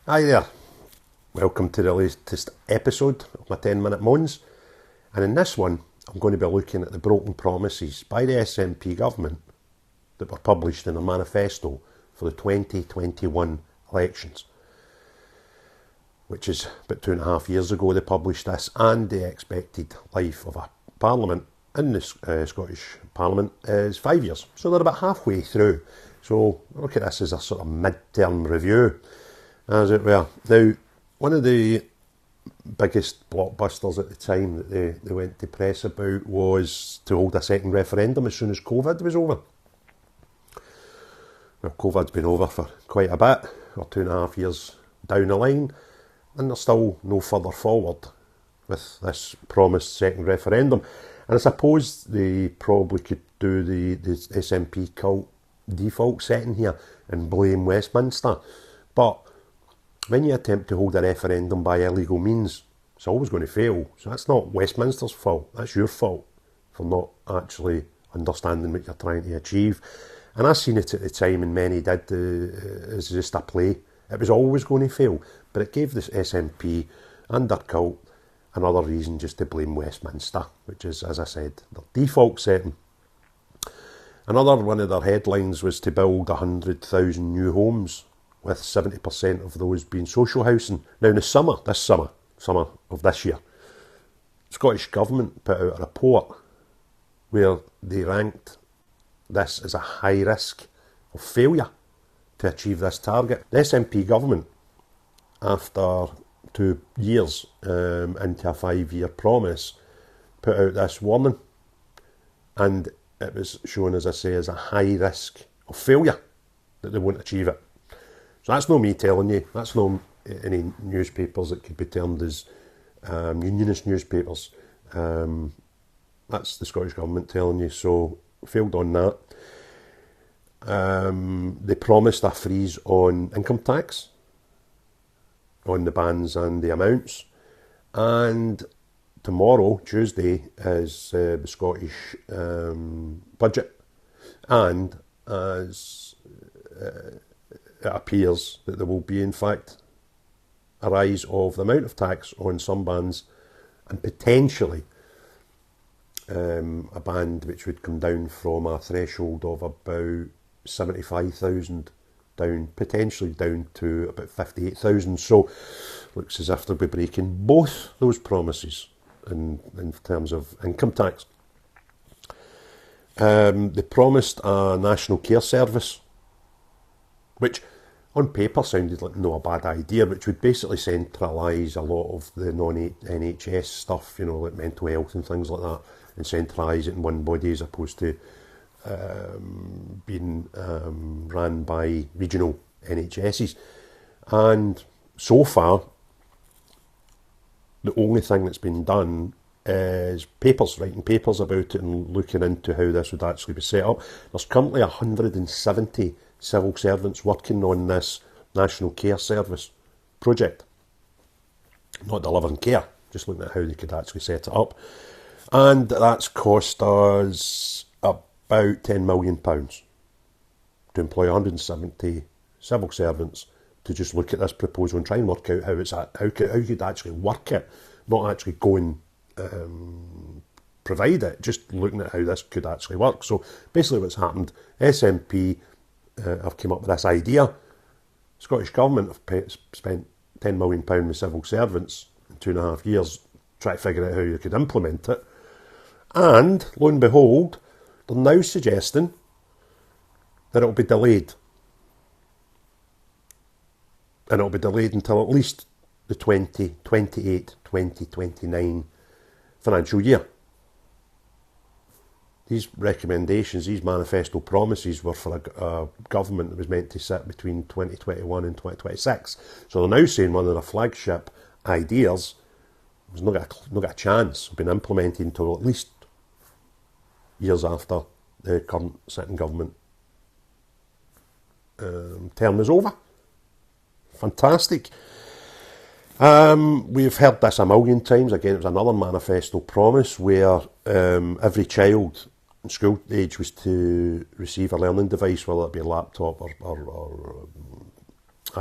Hi there, welcome to the latest episode of my 10-minute moans, and in this one I'm going to be looking at the broken promises by the SNP government that were published in a manifesto for the 2021 elections, which is about 2.5 years ago they published this, and the expected life of a parliament in the Scottish Parliament is 5 years, so they're about halfway through. So look at this as a sort of mid-term review, as it were. Now, one of the biggest blockbusters at the time that they went to press about was to hold a second referendum as soon as COVID was over. Well, COVID's been over for quite a bit, or 2.5 years down the line, and there's still no further forward with this promised second referendum. And I suppose they probably could do the SNP cult default setting here and blame Westminster. But when you attempt to hold a referendum by illegal means, it's always going to fail. So that's not Westminster's fault, that's your fault for not actually understanding what you're trying to achieve. And I seen it at the time, and many did, as just a play. It was always going to fail, but it gave this SNP and their cult another reason just to blame Westminster, which is, as I said, their default setting. Another one of their headlines was to build 100,000 new homes, with 70% of those being social housing. Now in the summer of this year, the Scottish Government put out a report where they ranked this as a high risk of failure to achieve this target. The SNP Government, after 2 years into a 5-year promise, put out this warning, and it was shown, as I say, as a high risk of failure that they won't achieve it. So that's not me telling you, that's not any newspapers that could be termed as unionist newspapers. That's the Scottish Government telling you, so failed on that. They promised a freeze on income tax, on the bands and the amounts, and tomorrow, Tuesday, is the Scottish budget, and as it appears that there will be, in fact, a rise of the amount of tax on some bands, and potentially a band which would come down from a threshold of about 75,000 down, potentially down to about 58,000. So looks as if they'll be breaking both those promises in terms of income tax. They promised a national care service, which on paper sounded like a bad idea, which would basically centralise a lot of the non-NHS stuff, you know, like mental health and things like that, and centralise it in one body as opposed to being ran by regional NHSs. And so far, the only thing that's been done is writing papers about it and looking into how this would actually be set up. There's currently 170 civil servants working on this National Care Service project. Not delivering care, just looking at how they could actually set it up. And that's cost us about £10 million to employ 170 civil servants to just look at this proposal and try and work out how you'd actually work it, not actually go and provide it, just looking at how this could actually work. So basically what's happened, SNP have come up with this idea. Scottish Government have spent £10 million with civil servants in 2.5 years trying to figure out how you could implement it. And lo and behold, they're now suggesting that it'll be delayed. And it'll be delayed until at least the 2028-2029 financial year. These recommendations, these manifesto promises, were for a government that was meant to sit between 2021 and 2026. So they're now saying one of their flagship ideas has not got a chance of being implemented until at least years after the current sitting government term is over. Fantastic. We've heard this a million times. Again, it was another manifesto promise where every child in school age was to receive a learning device, whether it be a laptop or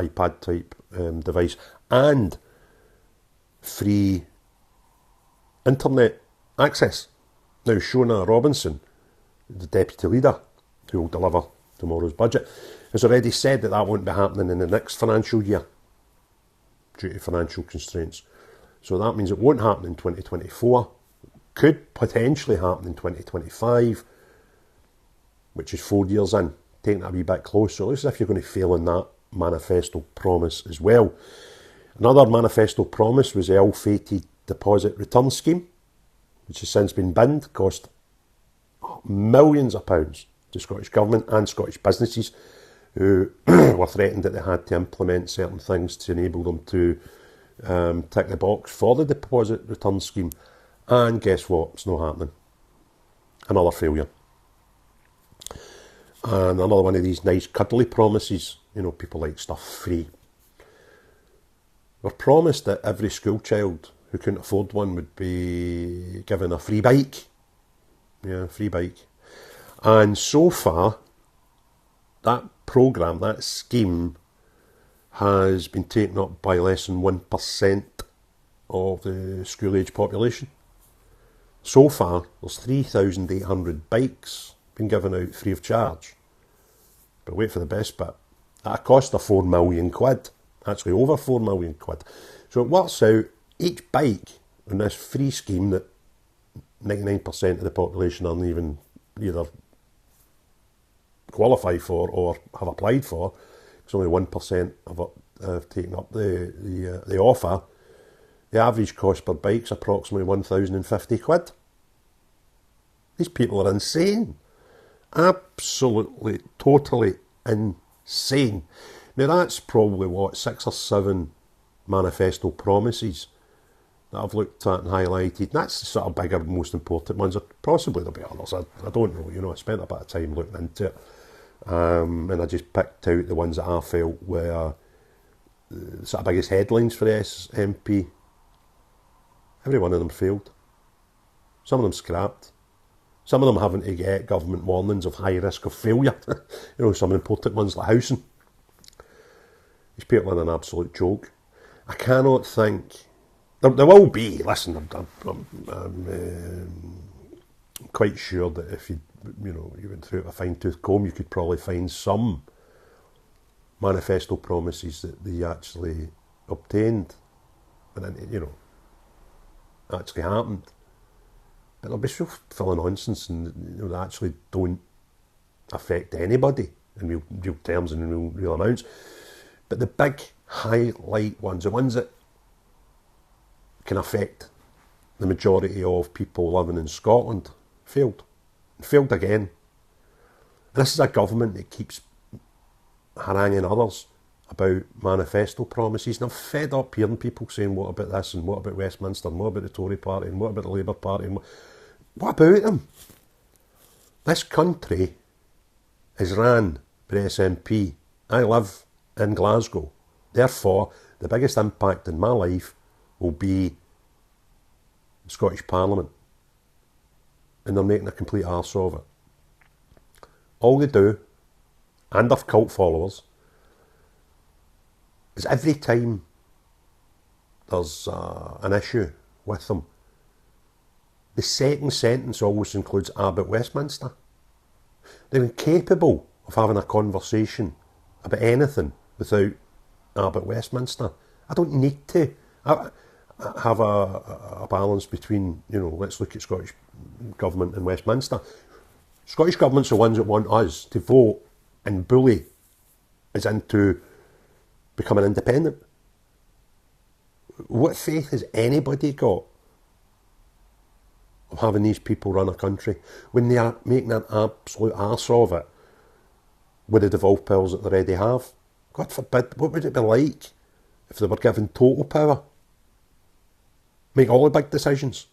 iPad type device, and free internet access. Now, Shona Robinson, the deputy leader who will deliver tomorrow's budget, has already said that won't be happening in the next financial year due to financial constraints. So that means it won't happen in 2024, could potentially happen in 2025, which is 4 years in, taking it a wee bit close. So it looks as if you're going to fail in that manifesto promise as well. Another manifesto promise was the ill-fated deposit return scheme, which has since been binned, cost millions of pounds to Scottish Government and Scottish businesses who were threatened that they had to implement certain things to enable them to tick the box for the deposit return scheme. And guess what? It's not happening. Another failure. And another one of these nice cuddly promises, people like stuff free. We're promised that every school child who couldn't afford one would be given a free bike. Yeah, free bike. And so far, that programme, that scheme, has been taken up by less than 1% of the school-age population. So far, there's 3,800 bikes being given out free of charge. But wait for the best bit. At a cost of 4 million quid. Actually over 4 million quid. So it works out, each bike in this free scheme that 99% of the population aren't even either qualify for or have applied for, because only 1% of it have taken up the offer. The average cost per bike is approximately 1,050 quid. These people are insane. Absolutely, totally insane. Now that's probably 6 or 7 manifesto promises that I've looked at and highlighted. And that's the sort of bigger, most important ones. Possibly there'll be others. I don't know. I spent a bit of time looking into it. And I just picked out the ones that I felt were the sort of biggest headlines for the SNP. Every one of them failed. Some of them scrapped. Some of them having to get government warnings of high risk of failure. Some important ones like housing. These people are an absolute joke. I cannot think. There will be. Listen, I'm quite sure that if you went through it with a fine-tooth comb, you could probably find some manifesto promises that they actually obtained, and then, actually happened. But they'll be so full of nonsense, and they actually don't affect anybody in real terms and in real amounts. But the big highlight ones, the ones that can affect the majority of people living in Scotland, failed. Failed again. And this is a government that keeps haranguing others about manifesto promises. And I'm fed up hearing people saying, what about this, and what about Westminster, and what about the Tory party, and what about the Labour party, and what about them? This country is ran by the SNP. I live in Glasgow. Therefore, the biggest impact in my life will be the Scottish Parliament. And they're making a complete arse of it. All they do, and their cult followers, is every time there's an issue with them, the second sentence always includes about Westminster. They're incapable of having a conversation about anything without about Westminster. I don't need to have a balance between, let's look at Scottish Government and Westminster. Scottish Government's the ones that want us to vote and bully us into becoming independent. What faith has anybody got of having these people run a country when they are making an absolute arse of it with the devolved powers that they already have? God forbid, what would it be like if they were given total power? Make all the big decisions.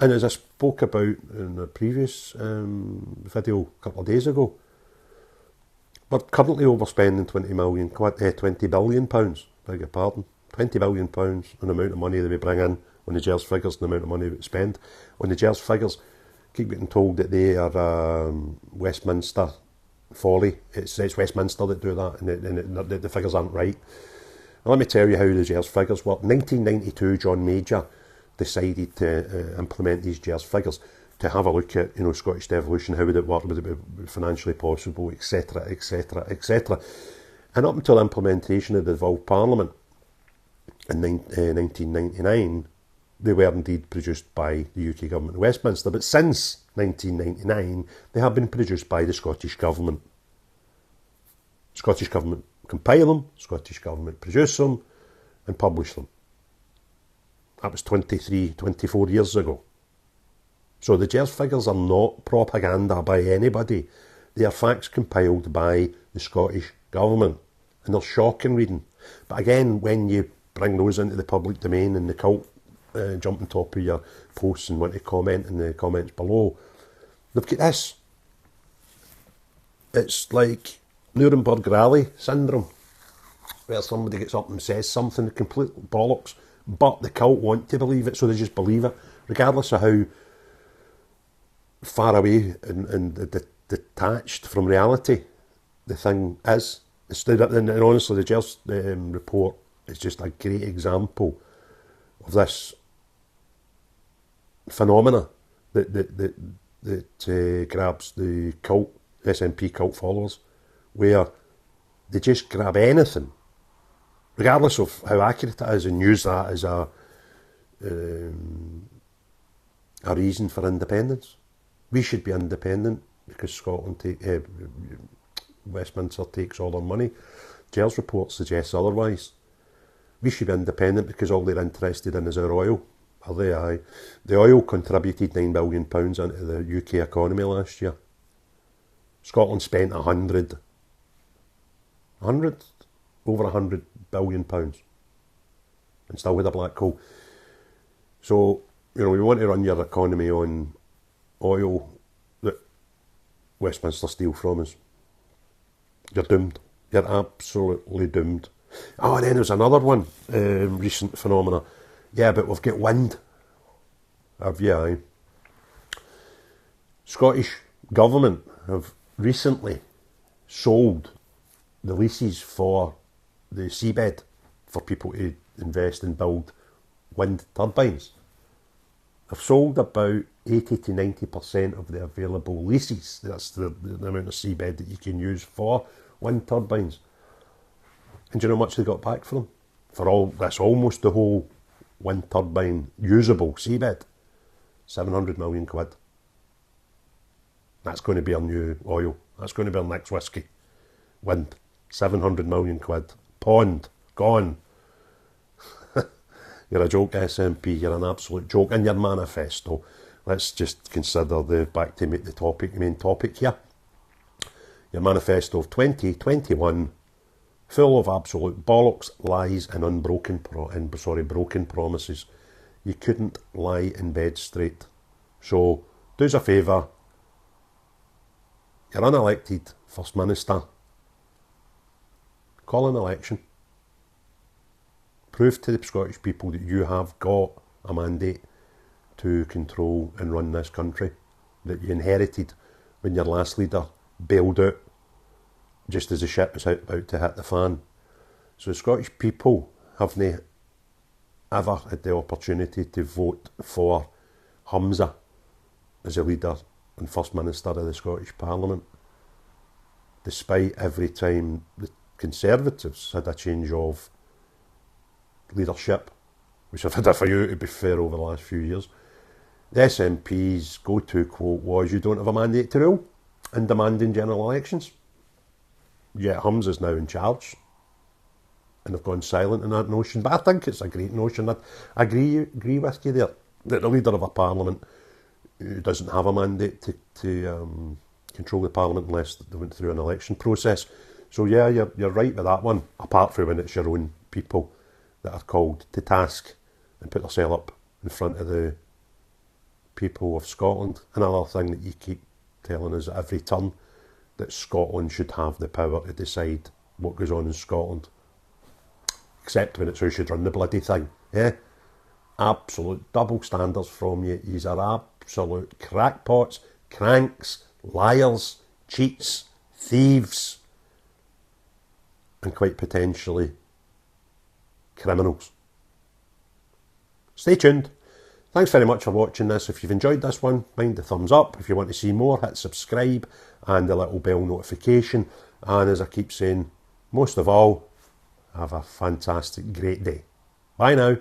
And as I spoke about in the previous video a couple of days ago, we're currently overspending 20 billion pounds, beg your pardon, 20 billion pounds on the amount of money that we bring in on the GERS figures and the amount of money we spend on the GERS figures. Keep getting told that they are Westminster folly. It's Westminster that do that, and the figures aren't right. Now, let me tell you how the GERS figures work. 1992, John Major decided to implement these GERS figures to have a look at, Scottish devolution, how would it work, would it be financially possible, etc., etc., etc. And up until implementation of the devolved Parliament in 1999, they were indeed produced by the UK Government in Westminster. But since 1999, they have been produced by the Scottish Government. Scottish Government compile them, Scottish Government produce them and publish them. That was 24 years ago. So the GERS figures are not propaganda by anybody. They are facts compiled by the Scottish Government. And they're shocking reading. But again, when you bring those into the public domain and the cult jump on top of your posts and want to comment in the comments below, they've got this. It's like Nuremberg Rally syndrome, where somebody gets up and says something complete bollocks, but the cult want to believe it, so they just believe it, regardless of how far away and detached from reality the thing is. And honestly, the GERS report is just a great example of this phenomena that grabs the cult, SNP cult followers, where they just grab anything, regardless of how accurate it is, and use that as a reason for independence. We should be independent because Westminster takes all our money. GERS report suggests otherwise. We should be independent because all they're interested in is our oil. Are they? Aye. The oil contributed £9 billion into the UK economy last year. Scotland spent over £100 billion, and still with a black hole. So, we want to run your economy on oil that Westminster steal from us. You're doomed. You're absolutely doomed. Oh, and then there's another one, recent phenomena. Yeah, but we've got wind. Have you? Aye. Scottish Government have recently sold the leases for the seabed for people to invest and build wind turbines. They've sold about 80 to 90% of the available leases. That's the amount of seabed that you can use for wind turbines. And do you know how much they got back for them? That's almost the whole wind turbine usable seabed. 700 million quid. That's going to be our new oil. That's going to be our next whiskey. Wind. 700 million quid. Pond. Gone. You're a joke, SNP. You're an absolute joke. And your manifesto. Let's just consider back to the main topic here. Your manifesto of 2021, full of absolute bollocks, lies, and broken promises. You couldn't lie in bed straight. So, do us a favour. You're unelected First Minister. Call an election. Prove to the Scottish people that you have got a mandate to control and run this country that you inherited when your last leader bailed out just as the ship was about to hit the fan. So the Scottish people haven't ever had the opportunity to vote for Humza as a leader and First Minister of the Scottish Parliament, despite every time the Conservatives had a change of leadership, which I've had a few, to be fair, over the last few years. The SNP's go-to quote was, "You don't have a mandate to rule," in demanding general elections. Yet Humza's now in charge, and they've gone silent on that notion. But I think it's a great notion. I agree with you there, that the leader of a parliament who doesn't have a mandate to control the parliament unless they went through an election process. So yeah, you're right with that one, apart from when it's your own people that are called to task and put themselves up in front of the people of Scotland. Another thing that you keep telling us at every turn, that Scotland should have the power to decide what goes on in Scotland. Except when it's who should run the bloody thing. Yeah? Absolute double standards from you. Yous are absolute crackpots, cranks, liars, cheats, thieves, and quite potentially criminals. Stay tuned. Thanks very much for watching this. If you've enjoyed this one, mind the thumbs up. If you want to see more, hit subscribe and the little bell notification. And as I keep saying, most of all, have a fantastic, great day. Bye now.